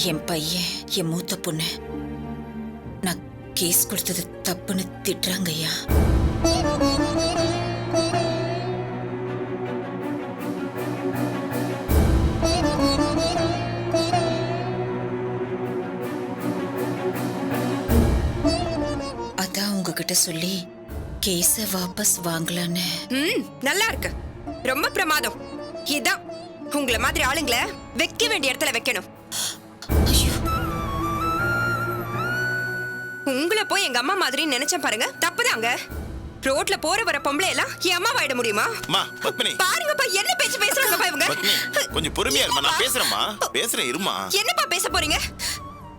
என் பையன் என் மூத்த பொண்ணு நான் கேஸ் கொடுத்தது தப்புன்னு திட்டுறாங்க ஐயா. அதான் உங்ககிட்ட சொல்லி கேஸ வாபஸ் வாங்கலான்னு. நல்லா இருக்கு, ரொம்ப பிரமாதம். இதான் உங்கள மாதிரி ஆளுங்களை வைக்க வேண்டிய இடத்துல வைக்கணும். உங்களை போய் எங்க அம்மா மாதிரி நினைச்சேன் பாருங்க, தப்புதாங்க. ரோட்ல போற வர பொம்பளை எல்லாம் என் அம்மா ஆயிட முடியுமா? பாருங்கப்பா என்ன பேச்சு பேசுறாங்கப்பா இவங்க. கொஞ்சம் பொறுமையா இருமா, நான் பேசுறேன்மா. பேசுறேன் இருமா. என்னப்பா பேச போறீங்க?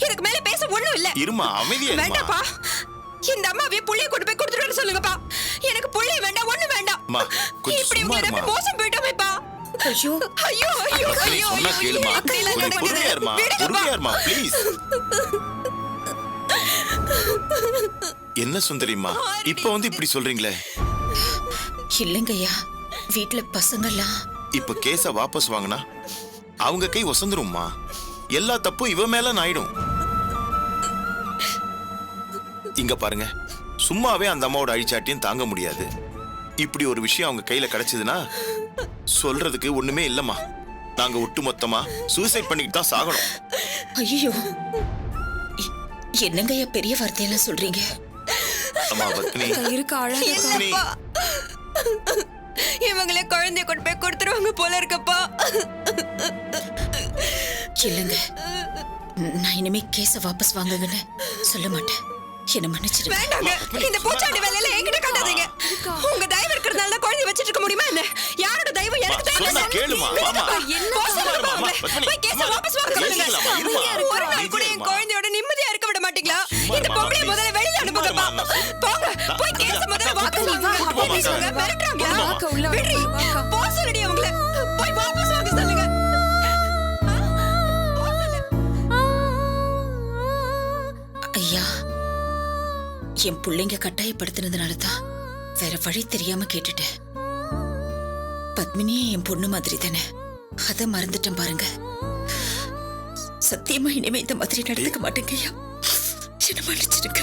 எனக்கு மேல பேச ஒண்ணும் இல்ல. இருமா, அமைதியா இருமா. வேண்டாப்பா, இந்த அம்மாவே புள்ளைய கொண்டு போய் கொடுத்துட்டு சொல்லுங்கப்பா. எனக்கு புள்ளை வேண்டாம், ஒண்ணு வேண்டாம். இப்படி உங்களை நம்பி மோசம் போயிட்டோமேப்பா. ஐயோ ஐயோ ஐயோ ஐயோ சொன்னா கேளுமா. கொஞ்சம் பொறுமையா இருமா, பொறுமையா இருமா ப்ளீஸ். என்ன சுந்தரிமா இப்ப வந்து இப்படி சொல்றீங்களே? இல்லைங்க ஐயா, வீட்டுல பசங்கெல்லாம். இப்ப கேஸ வாபஸ் வாங்கினா அவங்க கை வசந்துரும்மா. எல்லா தப்பும் இவ மேல ஆயிடும். இங்க பாருங்க, சும்மாவே அந்த அம்மாவோட அழிச்சாட்டியும் தாங்க முடியாது. இப்படி ஒரு விஷயம் அவங்க கையில கிடைச்சதுன்னா சொல்றதுக்கு ஒண்ணுமே இல்லம்மா. நாங்க ஒட்டு மொத்தமா சூசைட் பண்ணிட்டு தான் சாகணும். ஐயோ, என்னங்க ஐயா பெரிய வார்த்தையெல்லாம் சொல்றீங்க? அம்மா பத்னி இருக்கு அழகா. இவங்களே குழந்தைய கொண்டு போய் கொடுத்துருவாங்க போல இருக்கப்பா. இல்லைங்க, நான் இனிமே கேஸ வாபஸ் வாங்குங்கன்னு சொல்ல மாட்டேன். என்ன மன்னிச்சிடுங்க. வேண்டாங்க, இந்த பூச்சாண்டி வேலையில என்கிட்ட காட்டாதீங்க. உங்க தயவு இருக்கிறதுனால தான் குழந்தை வச்சிட்டு இருக்க முடியுமா என்ன? யாரோட தயவு எனக்கு தேவை? கேளுமா மாமா. போய் கேஸ வாபஸ் வாங்க சொல்லுங்க. ஒரு நாள் கூட என் குழந்தையோட நிம்மதியா இருக்க விட மாட்டீங்களா? இந்த பொம்பளைய முதல்ல வெளியில அனுப்புங்கப்பா. போங்க, போய் கேஸ முதல்ல வாபஸ் வாங்குங்க. மிரட்டுறாங்களா? விடுறி, போ சொல்லுடி அவங்கள. போய் வாபஸ் வாங்க சொல்லுங்க. ஐயா, என் பிள்ளைங்க கட்டாயப்படுத்தினதுனால தான் வேற வழி தெரியாம கேட்டுட்டேன். பத்மினியே என் பொண்ணு மாதிரி தானே, அத மறந்துட்டேன் பாருங்க. சத்தியமா இனிமே இந்த மாதிரி நடந்துக்க மாட்டேங்க ஐயா, என்ன மன்னிச்சிடுங்க.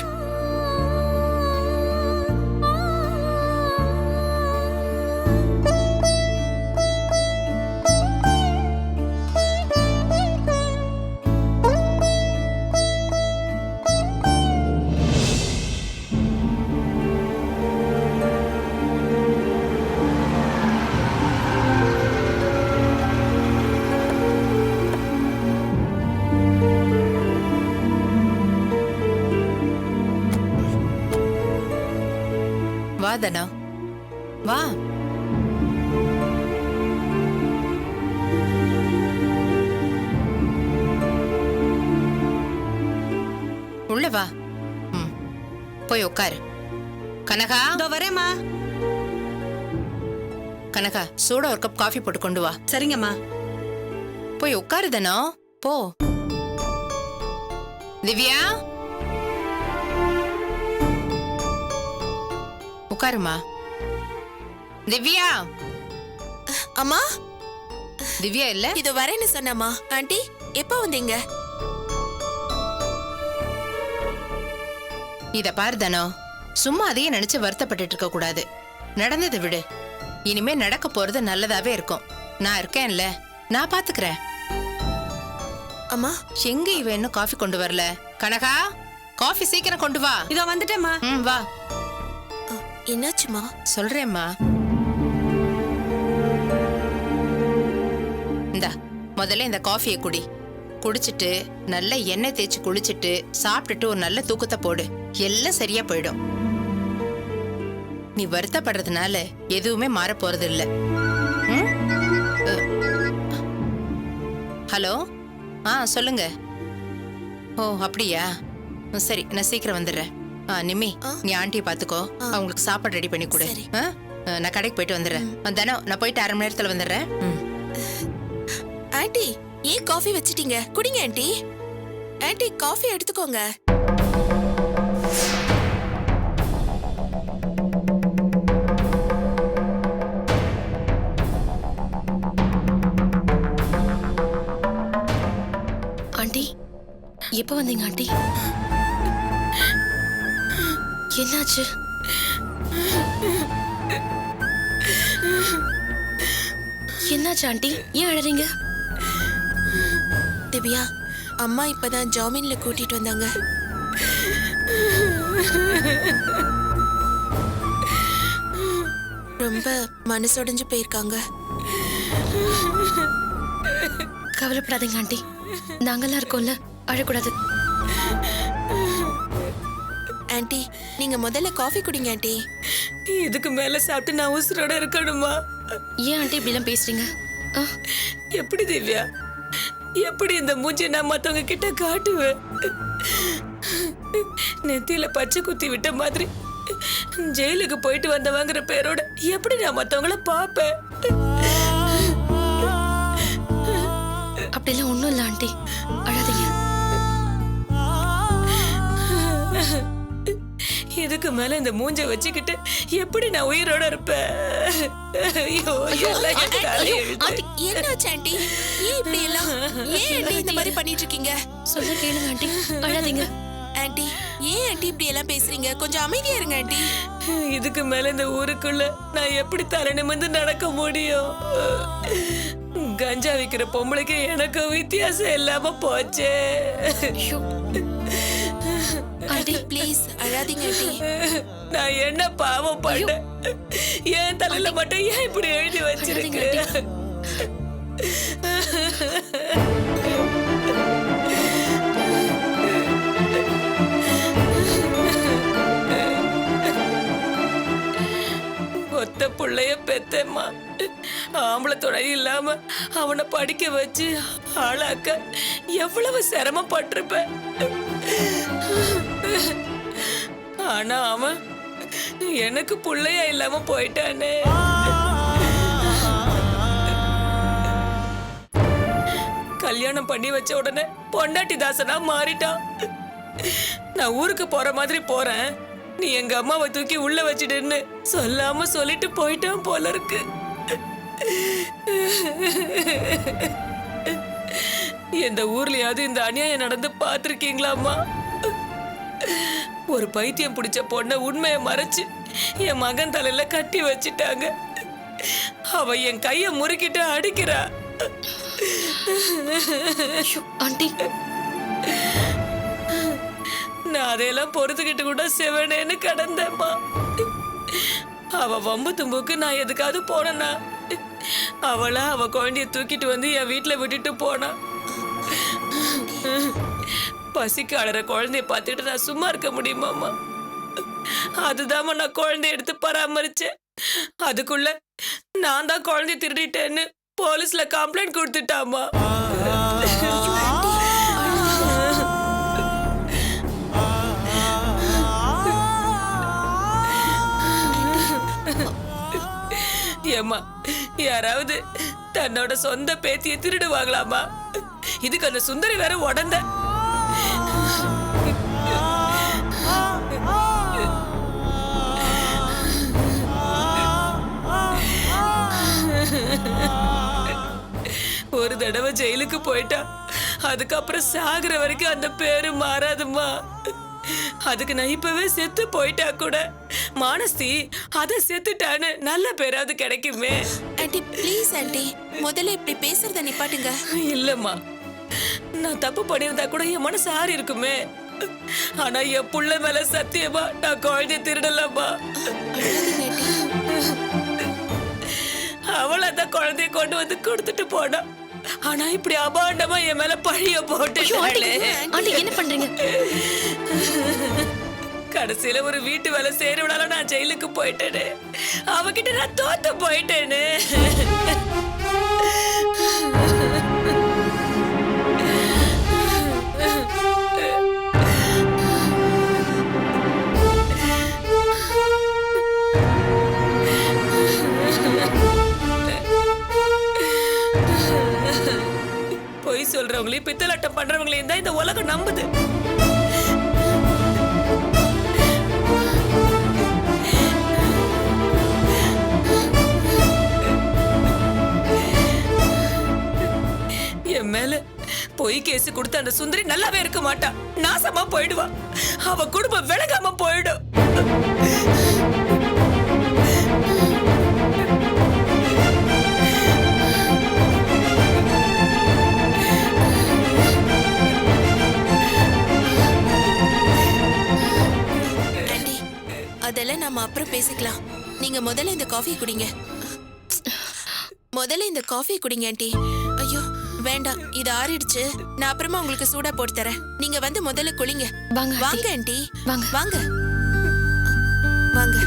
வா தனா, வா. உள்ள வா. போய் உட்காரு. கனகா, இதோ வரேம்மா. கனகா, சூட ஒரு கப் காஃபி போட்டு கொண்டு வா. சரிங்கம்மா. போய் உட்காரு தனா, போ. திவ்யா, உட்காருமா. திவ்யா. அம்மா, திவ்யா இல்ல? இது வரேன்னு சொன்னம்மா. ஆண்டி எப்ப வந்தீங்க? இத பாரு தனோ, சும்மா அதையே நினைச்சு வருத்தப்பட்டு இருக்க கூடாது. நடந்ததை விடு. இனிமே நடக்க போறது நல்லதாவே இருக்கும். நான் இருக்கேன்ல, நான் பாத்துக்கிறேன். அம்மா, எங்க இவ இன்னும் காஃபி கொண்டு வரல? கனகா, காஃபி சீக்கிரம் கொண்டு வா. இதோ வந்துட்டேம்மா. வா. என்னாச்சுமா? சொல்றேம்மா. இந்தா, முதல்ல இந்த காஃபியை குடி. குடிச்சிட்டு நல்ல எண்ணெய் தேய்ச்சி குளிச்சிட்டு சாப்பிட்டுட்டு ஒரு நல்ல தூக்கத்தை போடு. எல்லாம் சரியா போயிடும். நீ வருத்தப்படுறதுனால எதுவுமே மாற போறது இல்ல. ஹலோ, சொல்லுங்க. ஓ அப்படியா? சரி, நான் சீக்கிரம் வந்துடுறேன். நிம்மி, நீ ஆண்டியை பாத்துக்கோ. அவங்களுக்கு சாப்பாடு ரெடி பண்ணி கொடு. நான் கடைக்கு போயிட்டு வந்துடுறேன். தினம் நான் போயிட்டு 1/2 மணி நேரத்துல வந்துடுறேன். ஆண்டி, ஏன் காஃபி வச்சிட்டீங்க? குடிங்க ஆண்டி. ஆண்டி, காஃபி எடுத்துக்கோங்க. ஆண்டி, எப்ப வந்தீங்க ஆண்டி? என்னாச்சு? என்னாச்சு ஆண்டி? ஏன் அழறீங்க? திவ்யா, அம்மா இப்பதான் ஜாமீன்ல கூட்டிட்டு வந்தாங்க. ரொம்ப மனசுடைஞ்சு போயிருக்காங்க. கவலைப்படாதீங்க ஆண்டி, நாங்கெல்லாம் இருக்கோம்ல, அழக்கூடாது. ஆன்ட்டி, நீங்க முதல்ல காஃபி குடிங்க ஆன்ட்டி. இதுக்கு மேல சாப்பிட்டு நான் உசுரோட இருக்கணுமா? ஏன் ஆண்டி இப்படி எல்லாம் பேசுறீங்க? ஆ, எப்படி திவ்யா, எப்படி இந்த மூஞ்சி நான் மத்தவங்க கிட்ட காட்டுவேன்? நெத்தியில பச்சை குத்தி விட்ட மாதிரி ஜெயிலுக்கு போயிட்டு வந்தவங்கிற பேரோட எப்படி நான் மத்தவங்கள பாப்பேன்? அப்படிலாம் ஒண்ணும் இல்ல ஆண்டி, அழாதீங்க. இதுக்கு மேல இந்த மூஞ்ச வச்சுக்கிட்டு எப்படி நான் உயிரோட இருப்பேன்? ஐயோ, எல்லாம் என் தலையில எழுது. ஆன்ட்டி, என்னாச்சு ஆன்ட்டி? ஏன் இப்படி எல்லாம்? ஏன் ஆன்ட்டி இந்த மாதிரி பண்ணிட்டு இருக்கீங்க? சொல்ல கேளுங்க ஆண்டி, அழாதீங்க. ஆன்ட்டி, ஏன் ஆன்ட்டி இப்படி எல்லாம் பேசுறீங்க? கொஞ்சம் அமைதியா இருங்க ஆன்ட்டி. இதுக்கு மேல இந்த ஊருக்குள்ள நான் எப்படி தலை நிமிர்ந்து நடக்க முடியும்? கஞ்சா விக்கிற பொம்பளைக்கு எனக்கு வித்தியாசம் இல்லாம போச்சே. ஐயோ, ஆன்ட்டி ப்ளீஸ் அழாதீங்க ஆன்ட்டி. நான் என்ன பாவம் பண்ணேன்? என் தலையில மட்டும் ஏன் இப்படி எழுதி வச்சிருக்கு? ஒத்த புள்ளைய பெத்தேம்மா, ஆம்பளை துணை இல்லாம அவனை படிக்க வச்சு ஆளாக்க எவ்வளவு சிரமப்பட்டிருப்பேன். ஆனா அவன் எனக்கு புள்ளையா இல்லாம போயிட்டானே. கல்யாணம் பண்ணி வச்ச உடனே பொண்டாட்டி தாசனா மாறிட்டான். நான் ஊருக்கு போற மாதிரி போறேன், நீ எங்க அம்மாவை தூக்கி உள்ள வச்சிடுன்னு சொல்லாம சொல்லிட்டு போயிட்டான் போல இருக்கு. எந்த ஊர்லயாவது இந்த அநியாயம் நடந்து பாத்திருக்கீங்களாமா? ஒரு பைத்தியம் பிடிச்ச பொண்ண உண்மையை மறைச்சு என் மகன் தலையில கட்டி வச்சிட்டாங்க. அவ என் கைய முறுக்கிட்டு அடிக்கிறா. ஐயோ, ஆண்டி, நான் அதையெல்லாம் பொறுத்துக்கிட்டு கூட செவனேன்னு கடந்தேம்மா. அவ வம்பு தும்புக்கு நான் எதுக்காவது போனேன்னா அவளா அவ குழந்தைய தூக்கிட்டு வந்து என் வீட்டுல விட்டுட்டு போனா. பசிக்கு அழற குழந்தைய பார்த்துட்டு நான் சும்மா இருக்க முடியுமாம்மா? அதுதாம்மா நான் குழந்தைய எடுத்து பராமரிச்சேன். அதுக்குள்ள நான் தான் குழந்தைய திருடிட்டேன்னு போலீஸ்ல கம்ப்ளைண்ட் கொடுத்துட்டாமா. ஏம்மா, யாராவது தன்னோட சொந்த பேத்தியை திருடுவாங்களாமா? இதுக்கு அந்த சுந்தரி வேற உடந்த. ஒரு தடவை ஜெயிலுக்கு போயிட்டா அதுக்கப்புறம் சாகுற வரைக்கும் அந்த பேரு மாறாதுமா. அதுக்கு நான் இப்பவே செத்து போயிட்டா கூட மானஸ்தி அத செத்துட்டான்னு நல்ல பேராவது கிடைக்குமே. ஆன்ட்டி ப்ளீஸ் ஆன்ட்டி, முதல்ல இப்படி பேசுறத நிப்பாட்டுங்க. இல்லம்மா, நான் தப்பு பண்ணியிருந்தா கூட என் மனசு ஆறி இருக்குமே. ஆனா என் புள்ள மேல சத்தியமா நான் குழந்தைய திருடலாமா? அவள அந்த குழந்தைய கொண்டு வந்து கொடுத்துட்டு போனா. ஆனா இப்படி அபாண்டமா என் மேல பழிய போட்டு ஆண்டி என்ன பண்றீங்க? கடைசியில ஒரு வீட்டு வேலை செய்யறவனால நான் ஜெயிலுக்கு போயிட்டேனே. அவகிட்ட நான் தோத்து போயிட்டேனே. பொய் சொல்றவங்களையும் பித்தலாட்டம் பண்றவங்களையும் தான் இந்த உலகம் நம்புது. என் மேல பொய் கேஸ் கொடுத்த அந்த சுந்தரி நல்லாவே இருக்க மாட்டா, நாசமா போயிடுவா. அவ குடும்பம் விலகாம போயிடும். ஆண்டி, அதெல்லாம் நாம அப்புறம் பேசிக்கலாம். நீங்க முதல்ல இந்த காஃபி குடிங்க. முதல்ல இந்த காஃபி குடிங்க ஆண்டி. ஐயோ வேண்டாம், இது ஆறிடுச்சு. நான் அப்புறமா உங்களுக்கு சூடா போட்டு தரேன். நீங்க வந்து முதல்ல குளிங்க. வாங்க வாங்க ஆண்டி, வாங்க. வாங்க வாங்க.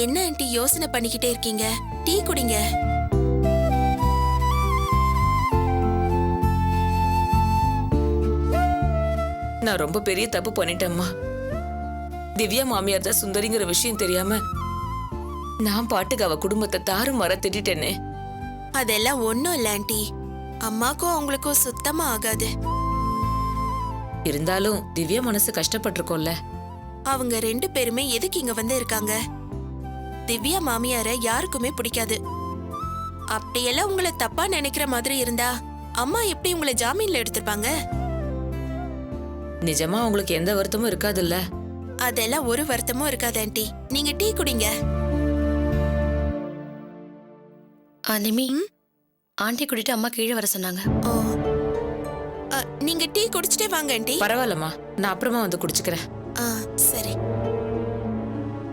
என்ன ஆண்டி யோசனை பண்ணிக்கிட்டே இருக்கீங்க? டீ குடிங்க. நான் ரொம்ப பெரிய தப்பு பண்ணிட்டேம்மா. திவ்யா மாமியார் தான் சுந்தரிங்கிற விஷயம் தெரியாம நான் பாட்டுக்கு அவ குடும்பத்தை தாறுமாற திட்டேனே. அதெல்லாம் ஒண்ணும் இல்ல ஆண்டி. அம்மாக்கும் அவங்களுக்கும் சுத்தமா ஆகாது. இருந்தாலும் திவ்யா மனசு கஷ்டப்பட்டிருக்கோம்ல. அவங்க 2 பேருமே எதுக்கு இங்க வந்து இருக்காங்க? திவ்யா மாமியார யாருக்குமே பிடிக்காது. அப்படியெல்லாம் உங்களை தப்பா நினைக்கிற மாதிரி இருந்தா அம்மா எப்படி உங்களை ஜாமீன்ல எடுத்திருப்பாங்க? நிஜமா உங்களுக்கு எந்த வருத்தமும் இருக்காதுல்ல? அதெல்லாம் ஒரு வருத்தமும் இருக்காது ஆண்டி. நீங்க டீ குடிங்க. நிமி, ஆண்டி கூட்டிட்டு அம்மா கீழே வர சொன்னாங்க. ஓ, நீங்க டீ குடிச்சிட்டே வாங்க ஆண்டி. பரவாயில்லம்மா, நான் அப்புறமா வந்து குடிச்சுக்கிறேன். சரி.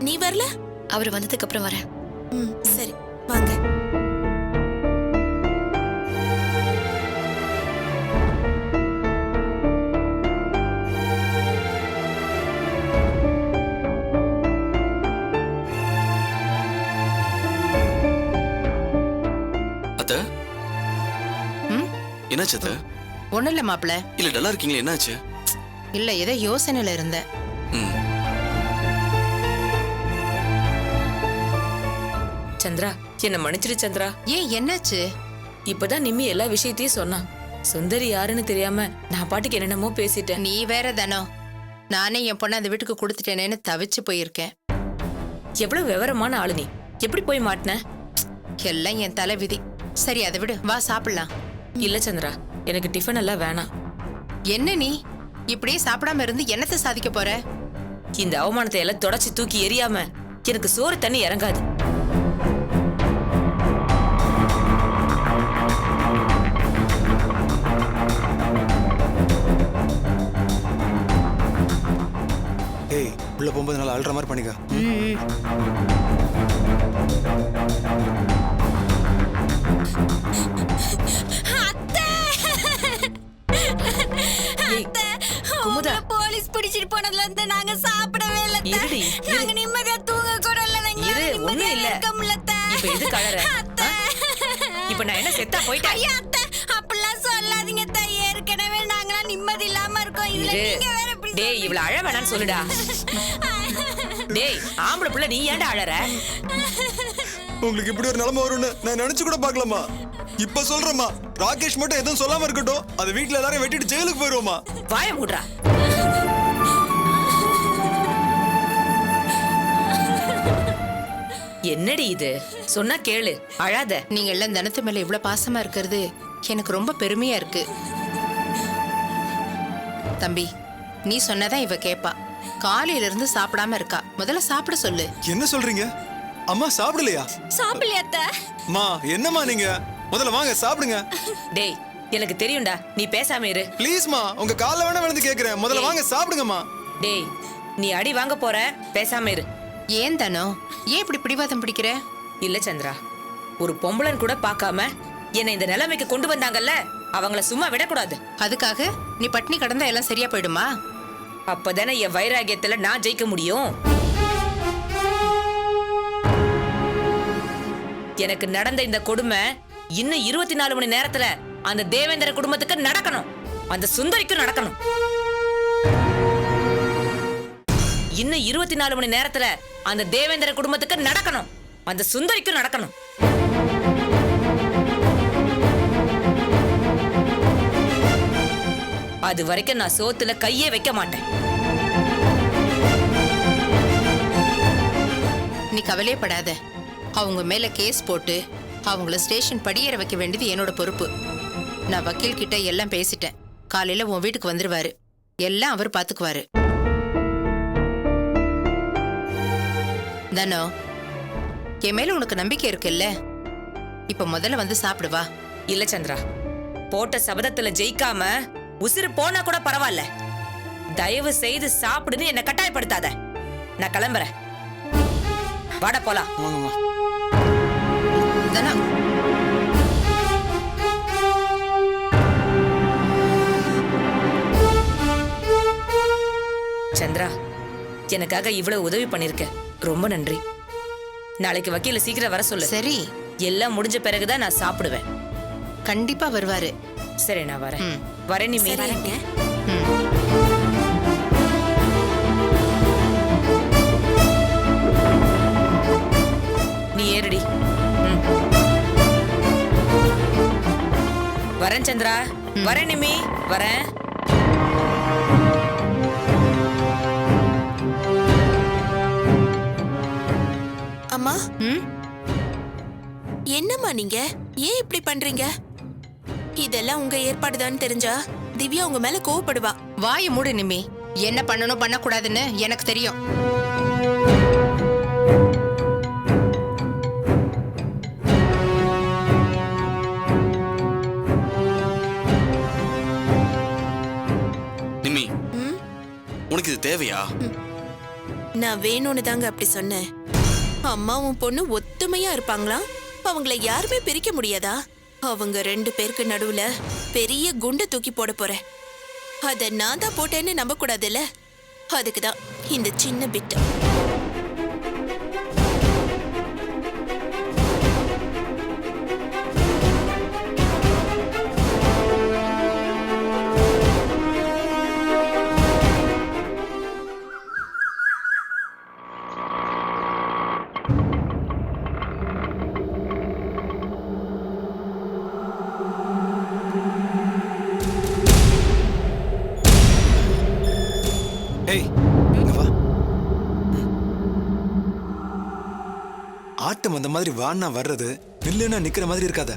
நீ வரல? அவர் வந்ததுக்கு அப்புறம் வரேன். சரி வாங்க. அத்த, என்னாச்சு அத்த? ஒண்ணும் இல்ல மாப்பிள. இல்ல டல்லா இருக்கீங்களா, என்னாச்சு? இல்ல ஏதோ யோசனையில இருந்தேன். சந்திரா, என்ன மன்னிச்சிடு சந்திரா. ஏன் என்னாச்சு? இப்பதான் நிம்மி எல்லா விஷயத்தையும் சொன்னான். சுந்தரி யாருன்னு தெரியாம நான் பாட்டுக்கு என்னென்னமோ பேசிட்டேன். நீ வேற தானோ. நானே என் பொண்ணை அந்த வீட்டுக்கு கொடுத்துட்டேனேன்னு தவிச்சு போயிருக்கேன். எவ்வளவு விவரமான ஆளு நீ, எப்படி போய் மாட்டின? எல்லாம் என் தலை விதி. சரி அதை விடு, வா சாப்பிடலாம். இல்ல சந்திரா, எனக்கு டிஃபன் எல்லாம் வேணாம். என்ன நீ இப்படியே சாப்பிடாம இருந்து என்னத்தை சாதிக்க போற? இந்த அவமானத்தை எல்லாம் தொடச்சி தூக்கி எரியாம எனக்கு சோறு தண்ணி இறங்காது. ஏய், உள்ள போகும்போது நல்லா அல்ற மாதிரி பண்ணிக்க. குமுதா, போலீஸ் பிடிச்சிட்டு போனதுல இருந்து நாங்க சாப்பிடவே இல்ல. இருடி, நாங்க நிம்மதியா தூங்க கூட இல்ல. இரு, ஒண்ணும் இல்ல. இப்ப எது கலற? இப்ப நான் என்ன செத்தா போயிட்டேன்? ஐயா அத்தை, அப்படிலாம் சொல்லாதீங்க அத்தை. ஏற்கனவே நாங்களாம் நிம்மதி இல்லாம இருக்கோம். இதுல நீங்க வேற இப்படி டேய், இவள அழ வேணான்னு சொல்லுடா. டேய், ஆம்பளை புள்ள, நீ ஏன்டா அழற? உங்களுக்கு இப்படி ஒரு நிலைமை வரும்னு நான் நினைச்சு கூட பார்க்கலாமா? இப்ப சொல்றேம்மா, ராகேஷ் மட்டும் எதுவும் சொல்லாம இருக்கட்டும். அது வீட்டுல எல்லாரும் வெட்டிட்டு ஜெயிலுக்கு போயிருவோமா? வாய மூடுறா. என்னடி இது? சொன்னா கேளு, அழாத. நீங்க எல்லாம் தனத்து மேல இவ்வளவு பாசமா இருக்கிறது எனக்கு ரொம்ப பெருமையா இருக்கு. தம்பி, நீ சொன்னதான் இவ கேப்பா. காலையில இருந்து சாப்பிடாம இருக்கா. முதல்ல சாப்பிட சொல்லு. என்ன சொல்றீங்க? அம்மா சாப்பிடலையா? சாப்பிடலையா அத்தை? அம்மா என்னம்மா நீங்க? முதல்ல வாங்க சாப்பிடுங்க. டேய், எனக்கு தெரியும்டா, நீ பேசாம இரு. ப்ளீஸ்மா, உங்க கால்ல வேணா விழுந்து கேக்குறேன். முதல்ல வாங்க சாப்பிடுங்கம்மா. டேய், நீ அடி வாங்க போற, பேசாம இரு. ஏன் தானோ, ஏன் இப்படி பிடிவாதம் பிடிக்கிற? இல்ல சந்திரா, ஒரு பொம்பளன் கூட பார்க்காம என்னை இந்த நிலைமைக்கு கொண்டு வந்தாங்கல்ல, அவங்கள சும்மா விடக்கூடாது. அதுக்காக நீ பட்னி கடந்தா எல்லாம் சரியா போயிடுமா? அப்பதானே என் வைராகியத்துல நான் ஜெயிக்க முடியும். எனக்கு நடந்த இந்த கொடுமை இன்னும் 24 மணி நேரத்துல அந்த தேவேந்திர குடும்பத்துக்கு நடக்கணும், அந்த சுந்தரிக்கும் நடக்கணும். இன்னும் 24 மணி நேரத்துல அந்த தேவேந்திர குடும்பத்துக்கு நடக்கணும், அந்த சுந்தரிக்கும் நடக்கணும். அது வரைக்கும் நான் சோத்துல கையே வைக்க மாட்டேன். நீ கவலையப்படாத. அவங்க மேல கேஸ் போட்டு அவங்கள ஸ்டேஷன் படியேற வைக்க வேண்டியது என்னோட பொறுப்பு. நான் வக்கீல் கிட்ட எல்லாம் பேசிட்டேன். காலையில உன் வீட்டுக்கு வந்துருவாரு. எல்லாம் அவர் பாத்துக்குவாரு. தனோ, என் மேல உனக்கு நம்பிக்கை இருக்குல்ல? இப்ப முதல்ல வந்து சாப்பிடுவா. இல்ல சந்திரா, போட்ட சபதத்துல ஜெயிக்காம உசிறு போனா கூட பரவாயில்ல. தயவு செய்து சாப்பிடுன்னு என்ன கட்டாயப்படுத்தாத. நான் கிளம்புறேன். வாட போலாம். வாங்கம்மா. தனோ, சந்திரா, எனக்காக இவ்வளவு உதவி பண்ணிருக்க, ரொம்ப நன்றி. நாளைக்கு வக்கீல சீக்கிரம் வர சொல்லு. சரி, எல்லாம் முடிஞ்ச பிறகுதான் நான் சாப்பிடுவேன். கண்டிப்பா வருவாரு. சரி, நான் வரேன். ம். வரேன் நிமி. ம். நீ ஏறுடி. ம். வரேன் சந்திரா. வரேன் நிமி. வரேன். அம்மா, ம்? என்னம்மா நீங்க ஏன் இப்படி பண்றீங்க? இதெல்லாம் உங்க ஏற்பாடுதான் தெரிஞ்சா திவ்யா உங்க மேல கோவப்படுவா. வாயை மூடு நிம்மி. என்ன பண்ணணும் பண்ணக்கூடாதுன்னு எனக்கு தெரியும். நிம்மி, உனக்கு இது தேவையா? நான் வேணும்னு தாங்க அப்படி சொன்னேன். அம்மாவும் பொண்ணு ஒத்துமையா இருப்பாங்களா? அவங்கள யாருமே பிரிக்க முடியாதா? அவங்க 2 பேருக்கு நடுவுல பெரிய குண்டை தூக்கி போட போறேன். அத நான் தான் போட்டேன்னு நம்ப கூடாதுல்ல? அதுக்குதான் இந்த சின்ன பிட். ஏய், இங்க வா. ஆட்டம் அந்த மாதிரி வான்னா வர்றது, நில்லுன்னா நிக்கிற மாதிரி இருக்காத.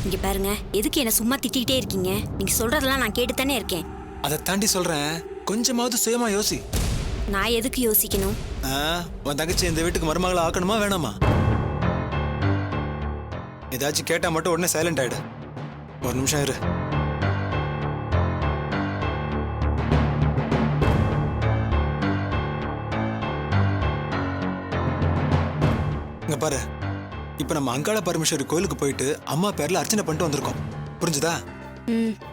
இங்க பாருங்க, எதுக்கு என்ன சும்மா திட்டிகிட்டே இருக்கீங்க? நீங்க சொல்றதெல்லாம் நான் கேட்டு தானே இருக்கேன். அதை தாண்டி சொல்றேன், கொஞ்சமாவது சுயமா யோசி. நான் எதுக்கு யோசிக்கணும்? உன் தங்கச்சி இந்த வீட்டுக்கு மருமகளை ஆக்கணுமா வேணாமா? ஏதாச்சும் கேட்டா மட்டும் உடனே சைலண்ட் ஆயிடு. ஒரு நிமிஷம் இரு. இங்க பாரு, இப்ப நம்ம அங்காள பரமேஸ்வரி கோயிலுக்கு போயிட்டு அம்மா பேர்ல அர்ச்சனை பண்ணிட்டு வந்திருக்கோம். புரிஞ்சுதா?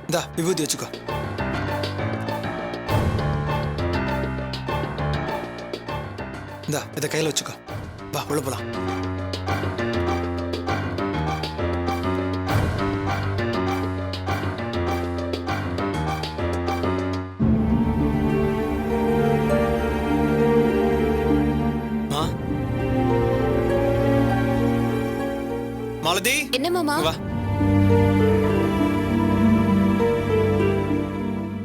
இந்தா விபூதி வச்சுக்கோ. இந்தா இதை கையில வச்சுக்கோ. வா உள்ள போலாம். மாலதி, என்ன மாமா? வா.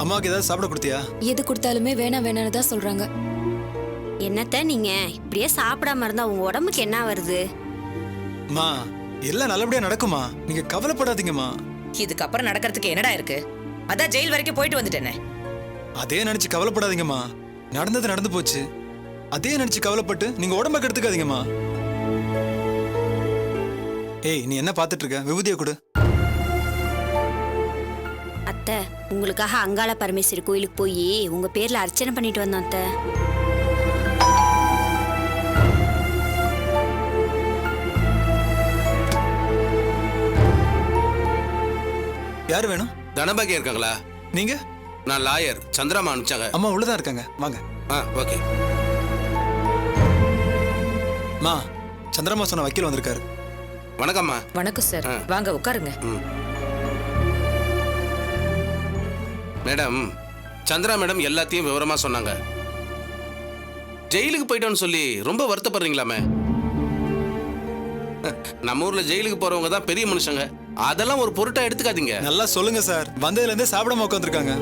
அம்மாவுக்கு ஏதாவது சாப்பிட கொடுத்தியா? எது கொடுத்தாலுமே வேணாம் வேணான்னு தான் சொல்றாங்க. என்னத்த நீங்க இப்படியே சாப்பிடாம இருந்தா உங்க உடம்புக்கு என்ன வருது? அம்மா, எல்லாம் நல்லபடியா நடக்குமா, நீங்க கவலைப்படாதீங்கம்மா. இதுக்கப்புறம் நடக்கிறதுக்கு என்னடா இருக்கு? அதான் ஜெயில் வரைக்கும் போயிட்டு வந்துட்டேனே. அதே நினைச்சு கவலைப்படாதீங்கம்மா. நடந்தது நடந்து போச்சு. அதே நினைச்சு கவலைப்பட்டு நீங்க உடம்ப கெடுத்துக்காதீங்கம்மா. ஏய், நீ என்ன பாத்துட்டு இருக்க? விபூதியை கொடு. அத்தை, உங்களுக்காக அங்காள பரமேஸ்வரி கோயிலுக்கு போய் உங்க பேர்ல அர்ச்சனை பண்ணிட்டு வந்தோம் அத்தை. யாரு வேணும்? தனபாக்கியம் இருக்காங்களா? நீங்க? நான் லாயர், சந்திராமா அனுப்பிச்சாங்க. அம்மா உள்ளதான் இருக்காங்க, வாங்க. ஓகே. மா, சந்திரமா சொன்ன வக்கீல் வந்திருக்காரு. வணக்கம்மா. வணக்கம் சார், வாங்க உட்காருங்க. மேடம், சந்திரா மேடம் எல்லாத்தையும் விவரமா சொன்னாங்க. ஜெயிலுக்கு போயிட்டோன்னு சொல்லி ரொம்ப வருத்தப்படுறீங்களாமே? நம்ம ஊர்ல ஜெயிலுக்கு போறவங்க தான் பெரிய மனுஷங்க. அதெல்லாம் ஒரு பொருட்டா எடுத்துக்காதீங்க. நல்லா சொல்லுங்க சார், வந்ததுல இருந்தே சாப்பிடாம உட்காந்துருக்காங்க.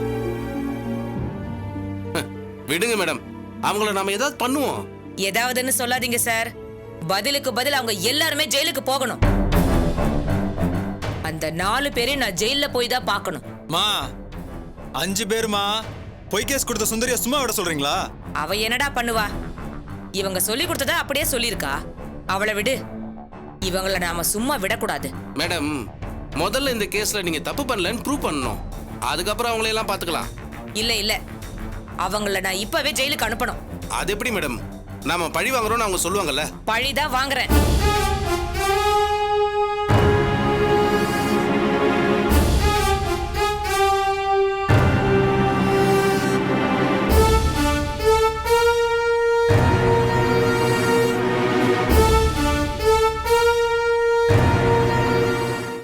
விடுங்க மேடம், அவங்கள நாம ஏதாவது பண்ணுவோம். ஏதாவதுன்னு சொல்லாதீங்க சார். பதிலுக்கு பதில் அவங்க எல்லாருமே ஜெயிலுக்கு போகணும். அந்த 4 பேரையும் நான் ஜெயில போய் தான் பார்க்கணும். மா, 5 பேருமா பொய் கேஸ் கொடுத்த சுந்தரியா சும்மா விட சொல்றீங்களா? அவ என்னடா பண்ணுவா? இவங்க சொல்லி கொடுத்ததா அப்படியே சொல்லியிருக்கா. அவளை விடு. இவங்கள நாம சும்மா விடக்கூடாது. மேடம், முதல்ல இந்த கேஸ்ல நீங்க தப்பு பண்ணலன்னு ப்ரூவ் பண்ணணும். அதுக்கப்புறம் அவங்கள எல்லாம் பாத்துக்கலாம். இல்ல இல்ல, அவங்கள நான் இப்பவே ஜெயிலுக்கு அனுப்பணும். அது எப்படி மேடம்? நாம பழி வாங்குறோம்னு அவங்க சொல்லுவாங்கல்ல. பழிதான் வாங்குறேன்.